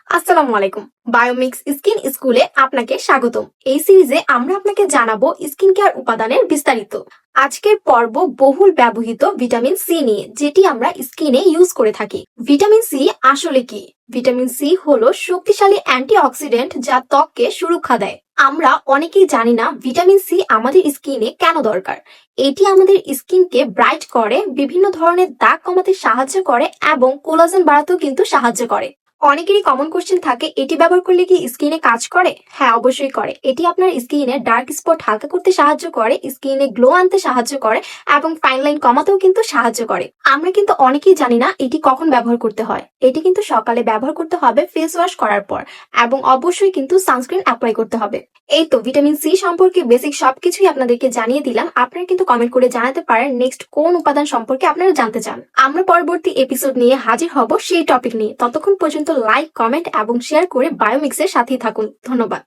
আসসালামু আলাইকুম। বায়োমিক্স স্কিন স্কুলে আপনাকে স্বাগতম। এই সিরিজে আমরা আপনাকে জানাবো স্কিন কেয়ার উপাদানের বিস্তারিত। আজকের পর্ব বহুল ব্যবহৃত ভিটামিন সি নিয়ে, যেটি আমরা স্কিনে ইউজ করে থাকি। ভিটামিন সি আসলে কি? ভিটামিন সি হলো শক্তিশালী অ্যান্টিঅক্সিডেন্ট যা ত্বককে সুরক্ষা দেয়। আমরা অনেকেই জানি না ভিটামিন সি আমাদের স্কিনে কেন দরকার। এটি আমাদের স্কিনকে ব্রাইট করে, বিভিন্ন ধরনের দাগ কমাতে সাহায্য করে এবং কোলাজেন বাড়াতেও কিন্তু সাহায্য করে। অনেকেরই কমন কোশ্চেন থাকে, এটি ব্যবহার করলে কি স্কিনে কাজ করে? হ্যাঁ, অবশ্যই করে। এটি আপনার স্কিনে ডার্ক স্পট হালকা করতে সাহায্য করে, স্কিনে গ্লো আনতে সাহায্য করে এবং ফাইন লাইন কমাতেও কিন্তু সাহায্য করে। আমরা কিন্তু অনেকেই জানি না এটি কখন ব্যবহার করতে হয়। এটি কিন্তু সকালে ব্যবহার করতে হবে ফেস ওয়াশ করার পর, এবং অবশ্যই কিন্তু সানস্ক্রিন অ্যাপ্লাই করতে হবে। এই তো ভিটামিন সি সম্পর্কে বেসিক সবকিছুই আপনাদেরকে জানিয়ে দিলাম। আপনারা কিন্তু কমেন্ট করে জানাতে পারেন নেক্সট কোন উপাদান সম্পর্কে আপনারা জানতে চান। আমরা পরবর্তী এপিসোড নিয়ে হাজির হব সেই টপিক নিয়ে। ততক্ষণ পর্যন্ত লাইক, কমেন্ট এবং শেয়ার করে বায়োমিক্সের সাথেই থাকুন। ধন্যবাদ।